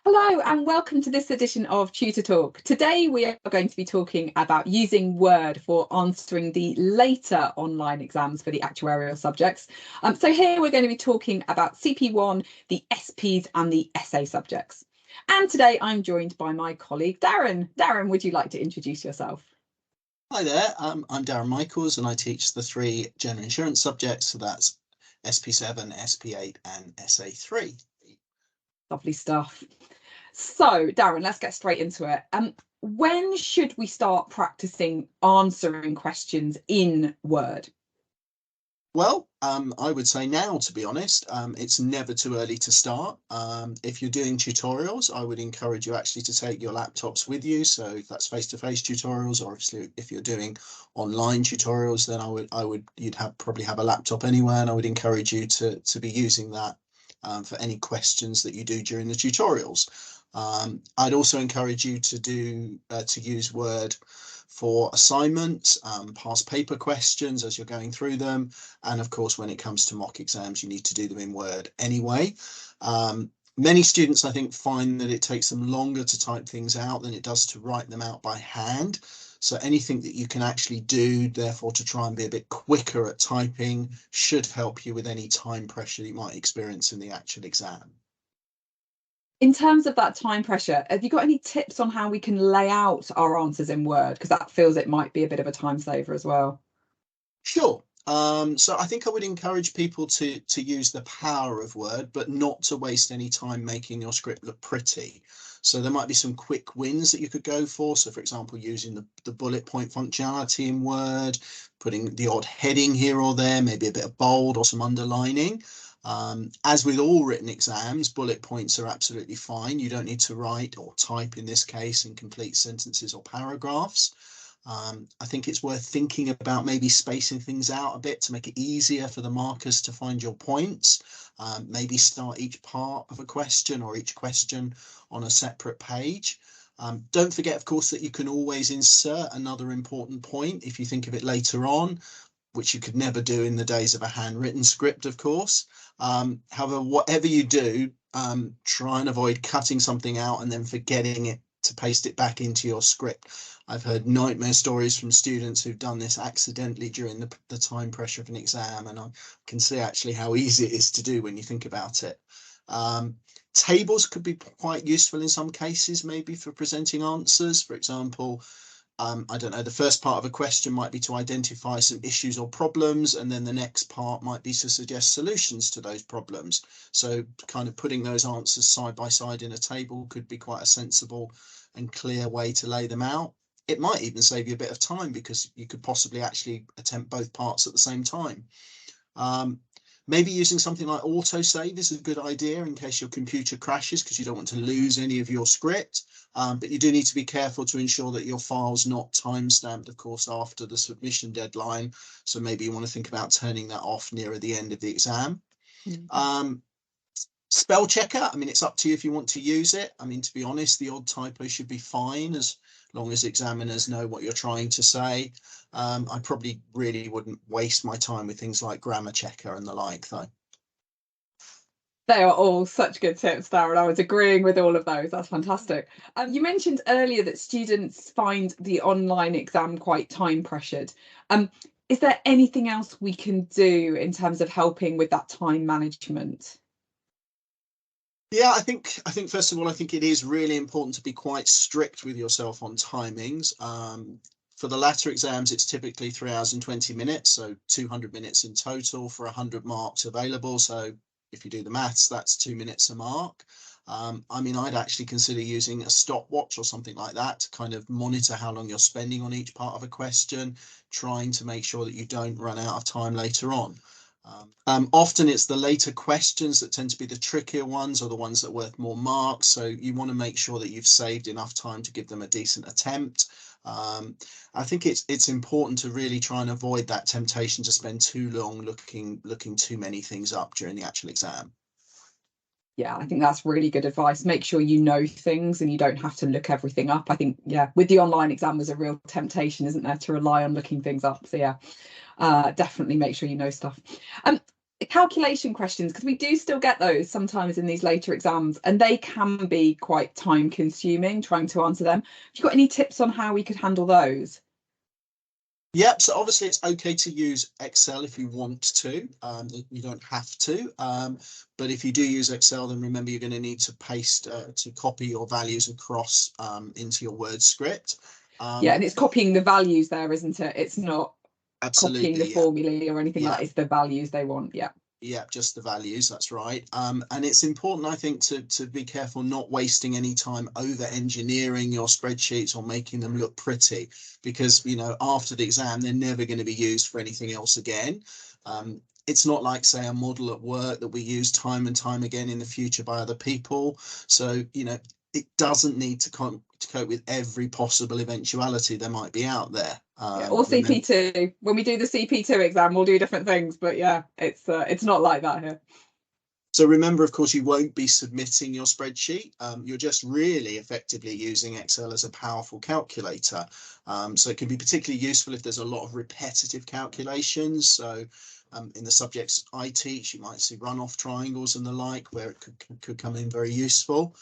Hello and welcome to this edition of Tutor Talk. Today we are going to be talking about using Word for answering the later online exams for the actuarial subjects. So here we're going to be talking about CP1, the SPs and the essay subjects. And today I'm joined by my colleague Darren. Darren, would you like to introduce yourself? Hi there, I'm Darren Michaels and I teach the three general insurance subjects, so that's SP7, SP8 and SA3. Lovely stuff. So, Darren, let's get straight into it. When should we start practicing answering questions in Word? Well, I would say now, to be honest. It's never too early to start. If you're doing tutorials, I would encourage you actually to take your laptops with you. So if that's face-to-face tutorials, or if you're doing online tutorials, then you'd probably have a laptop anywhere, and I would encourage you to be using that for any questions that you do during the tutorials. I'd also encourage you to use Word for assignments, past paper questions as you're going through them. And of course, when it comes to mock exams, you need to do them in Word anyway. Many students, I think, find that it takes them longer to type things out than it does to write them out by hand. So anything that you can actually do, therefore, to try and be a bit quicker at typing should help you with any time pressure you might experience in the actual exam. In terms of that time pressure, have you got any tips on how we can lay out our answers in Word? Because that feels it might be a bit of a time saver as well. Sure. So I think I would encourage people to use the power of Word, but not to waste any time making your script look pretty. So there might be some quick wins that you could go for. So for example, using the bullet point functionality in Word, putting the odd heading here or there, maybe a bit of bold or some underlining. As with all written exams, bullet points are absolutely fine. You don't need to write or type, in this case, in complete sentences or paragraphs. I think it's worth thinking about maybe spacing things out a bit to make it easier for the markers to find your points. Maybe start each part of a question or each question on a separate page. Don't forget, of course, that you can always insert another important point if you think of it later on, which you could never do in the days of a handwritten script, of course. However, whatever you do, try and avoid cutting something out and then forgetting it to paste it back into your script. I've heard nightmare stories from students who've done this accidentally during the time pressure of an exam, and I can see actually how easy it is to do when you think about it. Tables could be quite useful in some cases, maybe for presenting answers. For example, I don't know, the first part of a question might be to identify some issues or problems, and then the next part might be to suggest solutions to those problems. So kind of putting those answers side by side in a table could be quite a sensible and clear way to lay them out. It might even save you a bit of time because you could possibly actually attempt both parts at the same time. Maybe using something like autosave is a good idea in case your computer crashes, because you don't want to lose any of your script. But you do need to be careful to ensure that your file's not time-stamped, of course, after the submission deadline. So maybe you want to think about turning that off nearer the end of the exam. Spell checker, I mean, it's up to you if you want to use it. I mean, to be honest, the odd typo should be fine as long as examiners know what you're trying to say. I probably really wouldn't waste my time with things like grammar checker and the like, though. They are all such good tips, Darren. I was agreeing with all of those. That's fantastic. You mentioned earlier that students find the online exam quite time pressured. Is there anything else we can do in terms of helping with that time management? Yeah, I think first of all, I think it is really important to be quite strict with yourself on timings. For the latter exams, it's typically 3 hours and 20 minutes, so 200 minutes in total for 100 marks available. So if you do the maths, that's 2 minutes a mark. I mean, I'd actually consider using a stopwatch or something like that to kind of monitor how long you're spending on each part of a question, trying to make sure that you don't run out of time later on. Often it's the later questions that tend to be the trickier ones or the ones that are worth more marks. So you want to make sure that you've saved enough time to give them a decent attempt. I think it's important to really try and avoid that temptation to spend too long looking too many things up during the actual exam. Yeah, I think that's really good advice. Make sure you know things and you don't have to look everything up. I think, yeah, with the online exam, there's a real temptation, isn't there, to rely on looking things up. So yeah, definitely make sure you know stuff. calculation questions, because we do still get those sometimes in these later exams, and they can be quite time consuming trying to answer them. Have you got any tips on how we could handle those? Yep, so obviously it's okay to use Excel if you want to. You don't have to, but if you do use Excel, then remember you're going to need to paste to copy your values across into your Word script. Yeah, and it's copying the values there, isn't it? It's not copying the Absolutely, yeah, formulae or anything like yeah. that. It's the values they want. Yeah. Yeah, just the values, that's right. And it's important, I think, to be careful not wasting any time over engineering your spreadsheets or making them look pretty, because, you know, after the exam, they're never going to be used for anything else again. It's not like, say, a model at work that we use time and time again in the future by other people. So, you know, it doesn't need to cope with every possible eventuality there might be out there. Yeah, or CP2. When we do the CP2 exam, we'll do different things, but yeah, it's not like that here. So remember, of course, you won't be submitting your spreadsheet. You're just really effectively using Excel as a powerful calculator. So it can be particularly useful if there's a lot of repetitive calculations. So in the subjects I teach, you might see runoff triangles and the like, where it could come in very useful.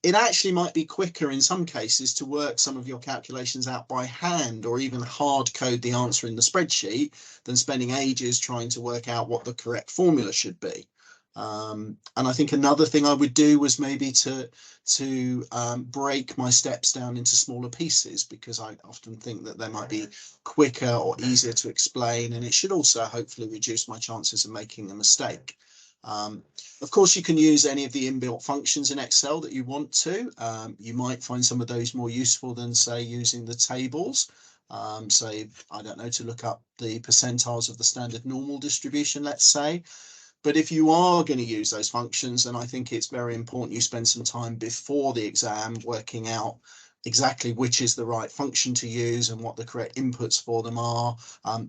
It actually might be quicker in some cases to work some of your calculations out by hand, or even hard code the answer in the spreadsheet, than spending ages trying to work out what the correct formula should be. And I think another thing I would do was maybe to break my steps down into smaller pieces, because I often think that they might be quicker or easier to explain, and it should also hopefully reduce my chances of making a mistake. Of course, you can use any of the inbuilt functions in Excel that you want to. You might find some of those more useful than, say, using the tables. Say, I don't know, to look up the percentiles of the standard normal distribution, let's say. But if you are going to use those functions, then I think it's very important you spend some time before the exam working out exactly which is the right function to use and what the correct inputs for them are.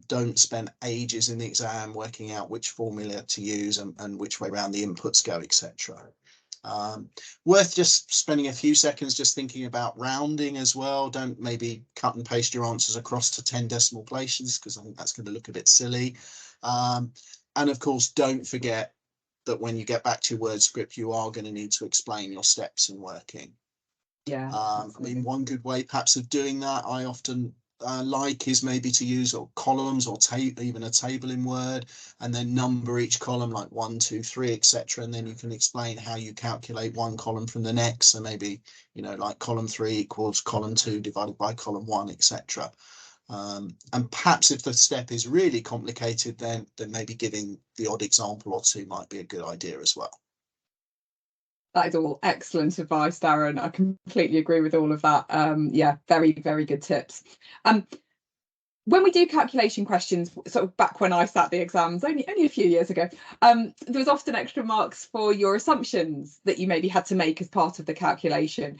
Don't spend ages in the exam working out which formula to use and which way around the inputs go, etc. Worth just spending a few seconds just thinking about rounding as well. Don't maybe cut and paste your answers across to 10 decimal places, because I think that's going to look a bit silly. And of course, don't forget that when you get back to your word script, you are going to need to explain your steps and working. Yeah. I mean, one good way perhaps of doing that I often like is maybe to use columns or even a table in Word, and then number each column like 1, 2, 3, etc. And then you can explain how you calculate one column from the next. So maybe, you know, like column 3 equals column 2 divided by column 1, etc. And perhaps if the step is really complicated, then maybe giving the odd example or two might be a good idea as well. That is all excellent advice, Darren. I completely agree with all of that. Yeah, very, very good tips. When we do calculation questions, sort of back when I sat the exams only a few years ago, there was often extra marks for your assumptions that you maybe had to make as part of the calculation.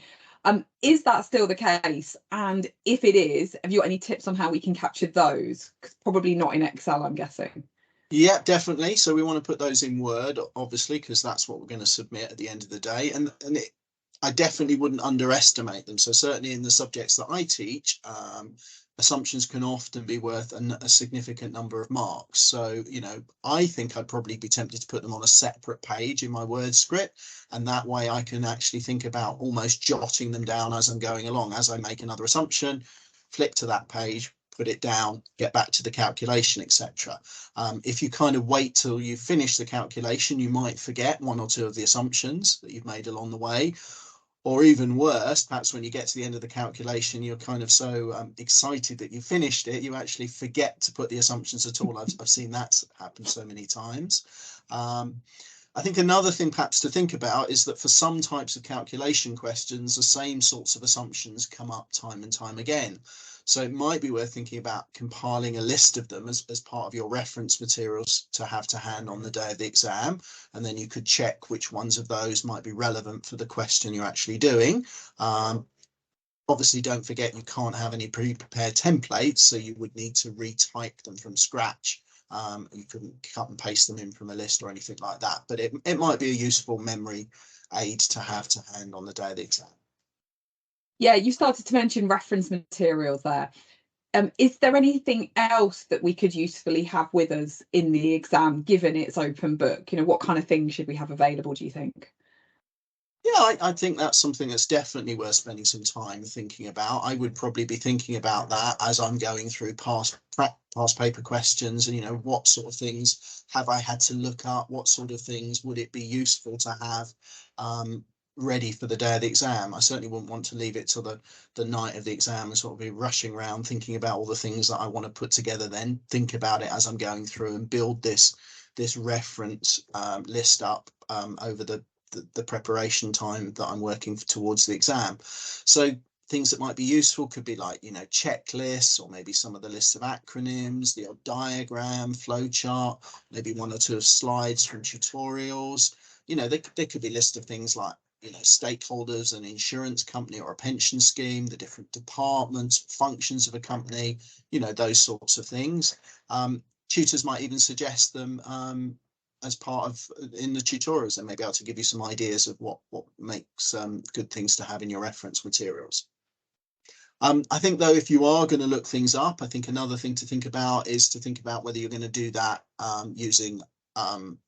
Is that still the case? And if it is, have you got any tips on how we can capture those? 'Cause probably not in Excel, I'm guessing. Yeah, definitely. So we want to put those in Word, obviously, because that's what we're going to submit at the end of the day. And I definitely wouldn't underestimate them. So certainly in the subjects that I teach, assumptions can often be worth a significant number of marks. So, you know, I think I'd probably be tempted to put them on a separate page in my word script. And that way I can actually think about almost jotting them down as I'm going along. As I make another assumption, flip to that page, put it down, get back to the calculation, etc. If you kind of wait till you finish the calculation, you might forget one or two of the assumptions that you've made along the way. Or even worse, perhaps when you get to the end of the calculation, you're kind of so excited that you finished it, you actually forget to put the assumptions at all. I've seen that happen so many times. I think another thing perhaps to think about is that for some types of calculation questions, the same sorts of assumptions come up time and time again. So it might be worth thinking about compiling a list of them as part of your reference materials to have to hand on the day of the exam. And then you could check which ones of those might be relevant for the question you're actually doing. Obviously, don't forget you can't have any pre-prepared templates, so you would need to retype them from scratch. You couldn't cut and paste them in from a list or anything like that, but it might be a useful memory aid to have to hand on the day of the exam. Yeah, you started to mention reference materials there. is there anything else that we could usefully have with us in the exam, given it's open book? You know, what kind of things should we have available, do you think? Yeah, I think that's something that's definitely worth spending some time thinking about. I would probably be thinking about that as I'm going through past paper questions, and what sort of things have I had to look up? What sort of things would it be useful to have ready for the day of the exam? I certainly wouldn't want to leave it till the night of the exam and sort of be rushing around thinking about all the things that I want to put together. Then think about it as I'm going through and build this reference list up over the preparation time that I'm working towards the exam. So things that might be useful could be like, checklists, or maybe some of the lists of acronyms, the odd diagram, flow chart, maybe one or two of slides from tutorials. There could be lists of things like, stakeholders, an insurance company or a pension scheme, the different departments, functions of a company, those sorts of things. Tutors might even suggest them as part of in the tutorials, and maybe able to give you some ideas of what makes good things to have in your reference materials. I think though, if you are going to look things up, I think another thing to think about is to think about whether you're going to do that using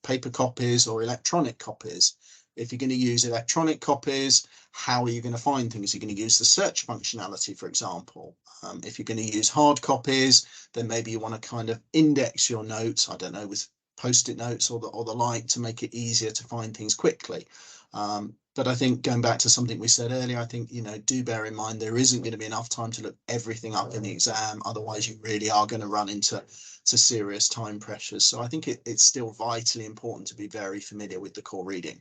paper copies or electronic copies. If you're going to use electronic copies, how are you going to find things? You're going to use the search functionality, for example. If you're going to use hard copies, then maybe you want to kind of index your notes, I don't know, with post-it notes or the like, to make it easier to find things quickly. But I think, going back to something we said earlier, I think, do bear in mind there isn't going to be enough time to look everything up in the exam. Otherwise, you really are going to run into serious time pressures. So I think it's still vitally important to be very familiar with the core reading.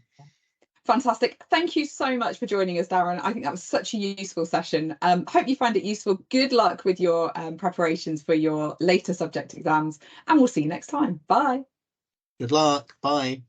Fantastic. Thank you so much for joining us, Darren. I think that was such a useful session. Hope you find it useful. Good luck with your preparations for your later subject exams, and we'll see you next time. Bye. Good luck. Bye.